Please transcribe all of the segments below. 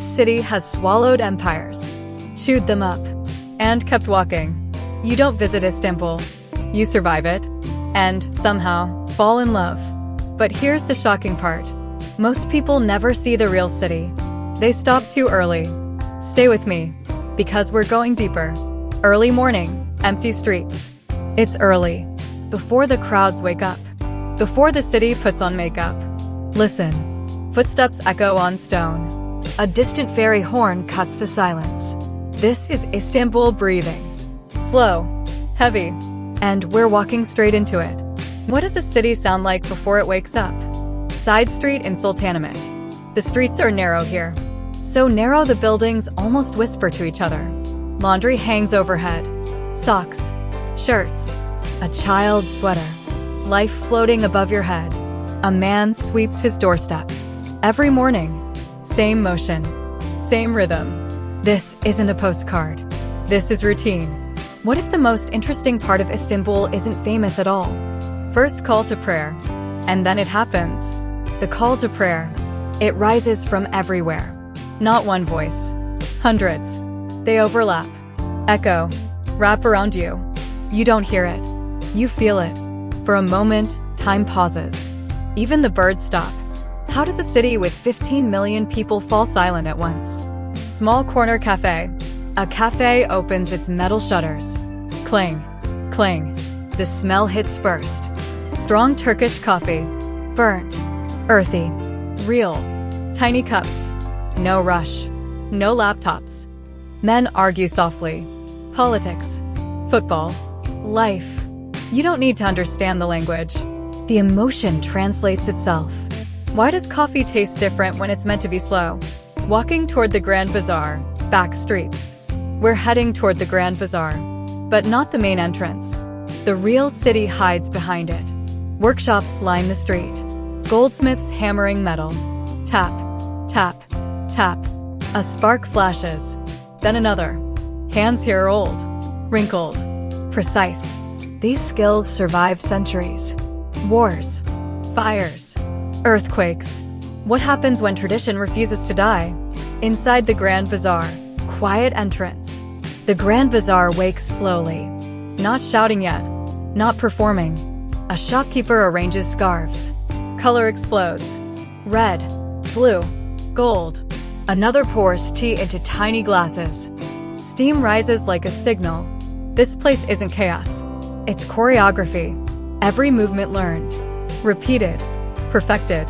This city has swallowed empires, chewed them up, and kept walking. You don't visit Istanbul, you survive it, and somehow fall in love. But here's the shocking part. Most people never see the real city. They stop too early. Stay with me, because we're going deeper. Early morning, empty streets. It's early, before the crowds wake up, before the city puts on makeup. Listen. Footsteps echo on stone. A distant ferry horn cuts the silence. This is Istanbul breathing. Slow, heavy, and we're walking straight into it. What does a city sound like before it wakes up? Side street in Sultanahmet. The streets are narrow here. So narrow the buildings almost whisper to each other. Laundry hangs overhead. Socks, shirts, a child's sweater. Life floating above your head. A man sweeps his doorstep. Every morning, same motion, same rhythm. This isn't a postcard. This is routine. What if the most interesting part of Istanbul isn't famous at all? First call to prayer. And then it happens. The call to prayer. It rises from everywhere. Not one voice. Hundreds. They overlap. Echo. Wrap around you. You don't hear it. You feel it. For a moment, time pauses. Even the birds stop. How does a city with 15 million people fall silent at once? Small corner cafe. A cafe opens its metal shutters. Clang, clang. The smell hits first. Strong Turkish coffee. Burnt. Earthy. Real. Tiny cups. No rush. No laptops. Men argue softly. Politics. Football. Life. You don't need to understand the language. The emotion translates itself. Why does coffee taste different when it's meant to be slow? Walking toward the Grand Bazaar, back streets. We're heading toward the Grand Bazaar, but not the main entrance. The real city hides behind it. Workshops line the street. Goldsmiths hammering metal. Tap, tap, tap. A spark flashes. Then another. Hands here are old, wrinkled, precise. These skills survive centuries. Wars, fires, earthquakes. What happens when tradition refuses to die? Inside the Grand Bazaar, quiet entrance. The Grand Bazaar wakes slowly. Not shouting yet, not performing. A shopkeeper arranges scarves. Color explodes. Red, blue, gold. Another pours tea into tiny glasses. Steam rises like a signal. This place isn't chaos. It's choreography. Every movement learned, repeated, perfected.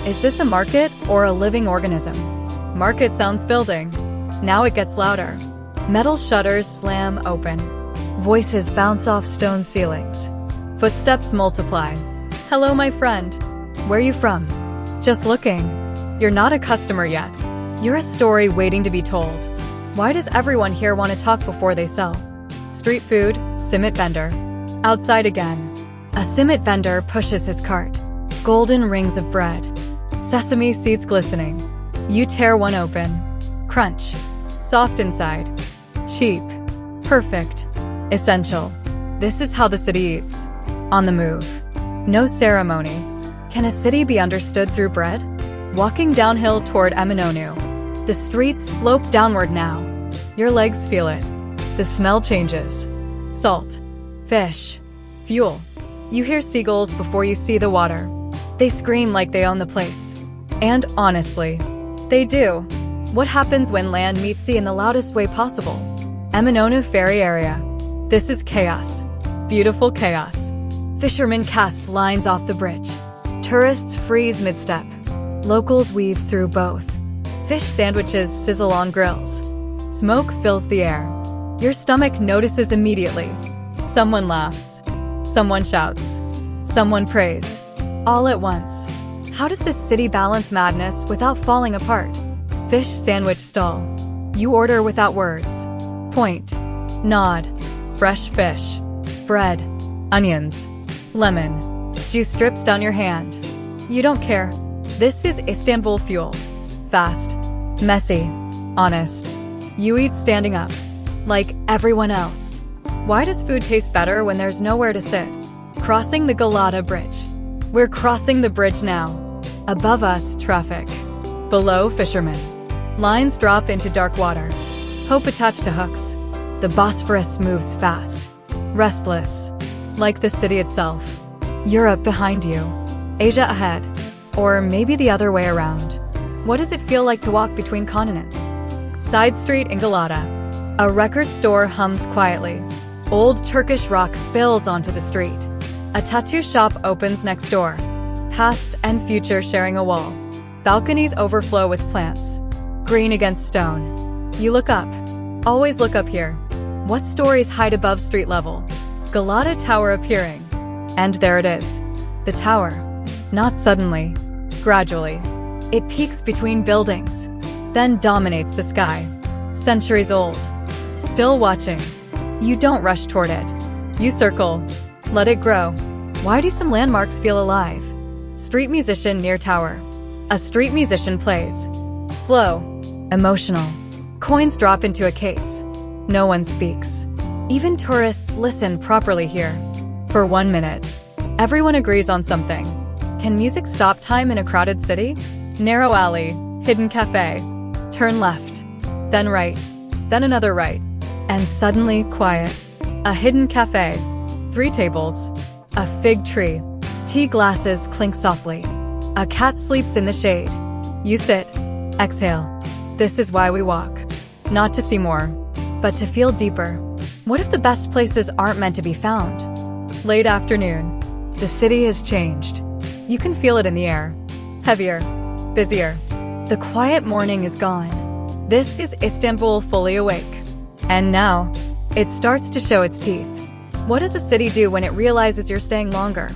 Is this a market or a living organism? Market sounds building. Now it gets louder. Metal shutters slam open. Voices bounce off stone ceilings. Footsteps multiply. Hello, my friend. Where you from? Just looking. You're not a customer yet. You're a story waiting to be told. Why does everyone here want to talk before they sell? Street food, simit vendor. Outside again. A simit vendor pushes his cart. Golden rings of bread. Sesame seeds glistening. You tear one open. Crunch. Soft inside. Cheap. Perfect. Essential. This is how the city eats. On the move. No ceremony. Can a city be understood through bread? Walking downhill toward Eminönü. The streets slope downward now. Your legs feel it. The smell changes. Salt. Fish. Fuel. You hear seagulls before you see the water. They scream like they own the place. And honestly, they do. What happens when land meets sea in the loudest way possible? Eminönü ferry area. This is chaos. Beautiful chaos. Fishermen cast lines off the bridge. Tourists freeze mid-step. Locals weave through both. Fish sandwiches sizzle on grills. Smoke fills the air. Your stomach notices immediately. Someone laughs. Someone shouts. Someone prays. All at once. How does this city balance madness without falling apart? Fish sandwich stall. You order without words. Point. Nod. Fresh fish. Bread. Onions. Lemon. Juice drips down your hand. You don't care. This is Istanbul fuel. Fast. Messy. Honest. You eat standing up. Like everyone else. Why does food taste better when there's nowhere to sit? Crossing the Galata Bridge. We're crossing the bridge now. Above us, traffic. Below, fishermen. Lines drop into dark water. Hope attached to hooks. The Bosphorus moves fast. Restless. Like the city itself. Europe behind you. Asia ahead. Or maybe the other way around. What does it feel like to walk between continents? Side street in Galata. A record store hums quietly. Old Turkish rock spills onto the street. A tattoo shop opens next door. Past and future sharing a wall. Balconies overflow with plants. Green against stone. You look up. Always look up here. What stories hide above street level? Galata Tower appearing. And there it is. The tower. Not suddenly. Gradually. It peaks between buildings. Then dominates the sky. Centuries old. Still watching. You don't rush toward it. You circle. Let it grow. Why do some landmarks feel alive? Street musician near tower. A street musician plays. Slow. Emotional. Coins drop into a case. No one speaks. Even tourists listen properly here. For 1 minute. Everyone agrees on something. Can music stop time in a crowded city? Narrow alley. Hidden cafe. Turn left. Then right. Then another right. And suddenly quiet. A hidden cafe. 3 tables. A fig tree. Tea glasses clink softly. A cat sleeps in the shade. You sit. Exhale. This is why we walk. Not to see more, but to feel deeper. What if the best places aren't meant to be found? Late afternoon. The city has changed. You can feel it in the air. Heavier. Busier. The quiet morning is gone. This is Istanbul fully awake. And now, it starts to show its teeth. What does a city do when it realizes you're staying longer?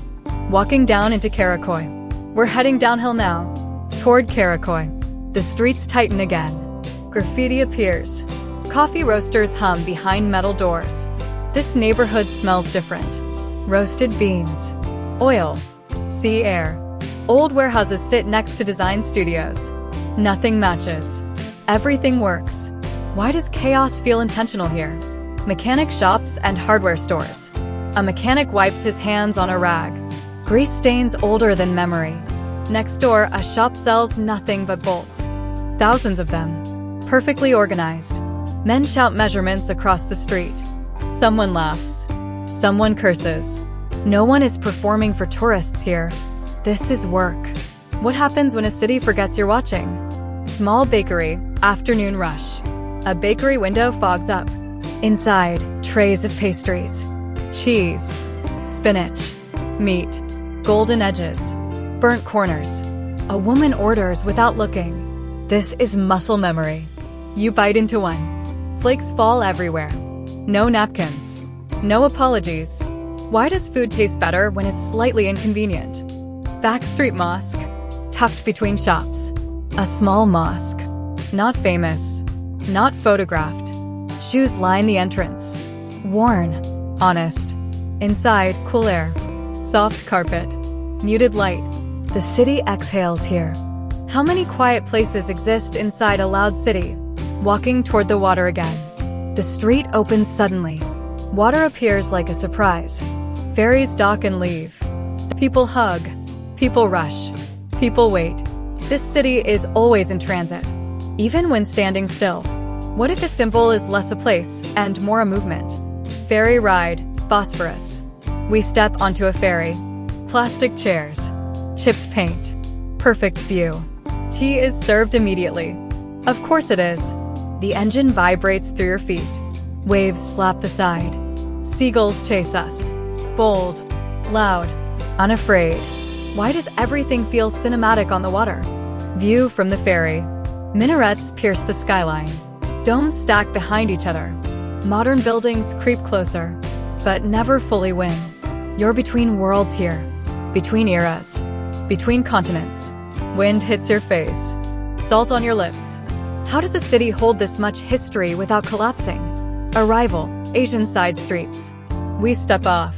Walking down into Karakoy. We're heading downhill now. Toward Karakoy. The streets tighten again. Graffiti appears. Coffee roasters hum behind metal doors. This neighborhood smells different. Roasted beans. Oil. Sea air. Old warehouses sit next to design studios. Nothing matches. Everything works. Why does chaos feel intentional here? Mechanic shops and hardware stores. A mechanic wipes his hands on a rag. Grease stains older than memory. Next door, a shop sells nothing but bolts. Thousands of them. Perfectly organized. Men shout measurements across the street. Someone laughs. Someone curses. No one is performing for tourists here. This is work. What happens when a city forgets you're watching? Small bakery, afternoon rush. A bakery window fogs up. Inside, trays of pastries. Cheese. Spinach. Meat. Golden edges. Burnt corners. A woman orders without looking. This is muscle memory. You bite into one. Flakes fall everywhere. No napkins. No apologies. Why does food taste better when it's slightly inconvenient? Backstreet mosque. Tucked between shops. A small mosque. Not famous. Not photographed. Shoes line the entrance. Worn. Honest. Inside, cool air. Soft carpet. Muted light. The city exhales here. How many quiet places exist inside a loud city? Walking toward the water again. The street opens suddenly. Water appears like a surprise. Ferries dock and leave. People hug. People rush. People wait. This city is always in transit, even when standing still. What if Istanbul is less a place and more a movement? Ferry ride, Bosphorus. We step onto a ferry. Plastic chairs. Chipped paint. Perfect view. Tea is served immediately. Of course it is. The engine vibrates through your feet. Waves slap the side. Seagulls chase us. Bold. Loud. Unafraid. Why does everything feel cinematic on the water? View from the ferry. Minarets pierce the skyline. Domes stack behind each other. Modern buildings creep closer, but never fully win. You're between worlds here. Between eras. Between continents. Wind hits your face. Salt on your lips. How does a city hold this much history without collapsing? Arrival, Asian side streets. We step off.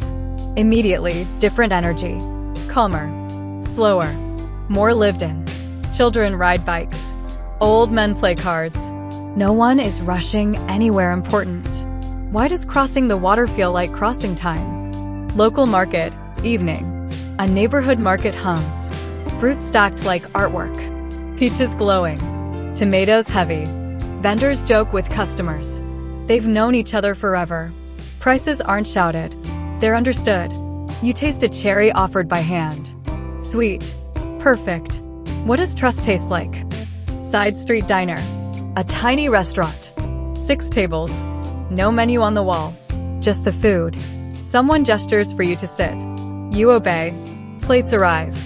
Immediately, different energy. Calmer. Slower. More lived in. Children ride bikes. Old men play cards. No one is rushing anywhere important. Why does crossing the water feel like crossing time? Local market, evening. A neighborhood market hums. Fruit stacked like artwork. Peaches glowing. Tomatoes heavy. Vendors joke with customers. They've known each other forever. Prices aren't shouted. They're understood. You taste a cherry offered by hand. Sweet. Perfect. What does trust taste like? Side street diner. A tiny restaurant. 6 tables. No menu on the wall. Just the food. Someone gestures for you to sit. You obey. Plates arrive.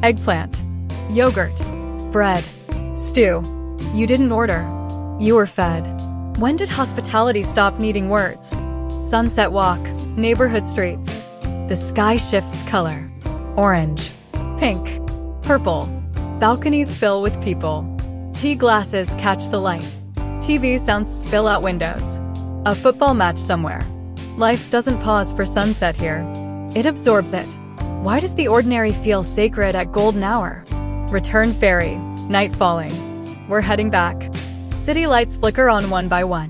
Eggplant. Yogurt. Bread. Stew. You didn't order. You were fed. When did hospitality stop needing words? Sunset walk. Neighborhood streets. The sky shifts color. Orange. Pink. Purple. Balconies fill with people. Tea glasses catch the light. TV sounds spill out windows. A football match somewhere. Life doesn't pause for sunset here. It absorbs it. Why does the ordinary feel sacred at golden hour? Return ferry. Night falling. We're heading back. City lights flicker on one by one.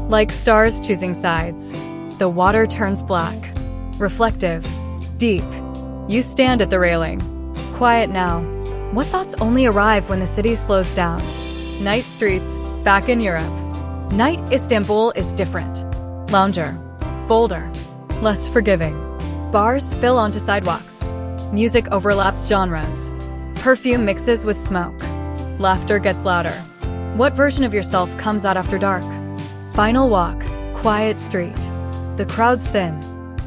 Like stars choosing sides. The water turns black. Reflective. Deep. You stand at the railing. Quiet now. What thoughts only arrive when the city slows down? Night streets. Back in Europe. Night Istanbul is different. Lounger. Bolder. Less forgiving. Bars spill onto sidewalks. Music overlaps genres. Perfume mixes with smoke. Laughter gets louder. What version of yourself comes out after dark? Final walk. Quiet street. The crowd's thin.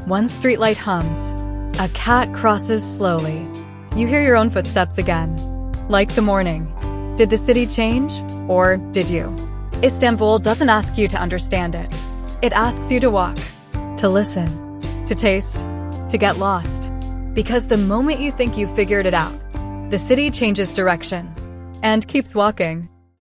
One streetlight hums. A cat crosses slowly. You hear your own footsteps again. Like the morning. Did the city change? Or did you? Istanbul doesn't ask you to understand it. It asks you to walk. To listen. To taste. To get lost. Because the moment you think you've figured it out, the city changes direction. And keeps walking.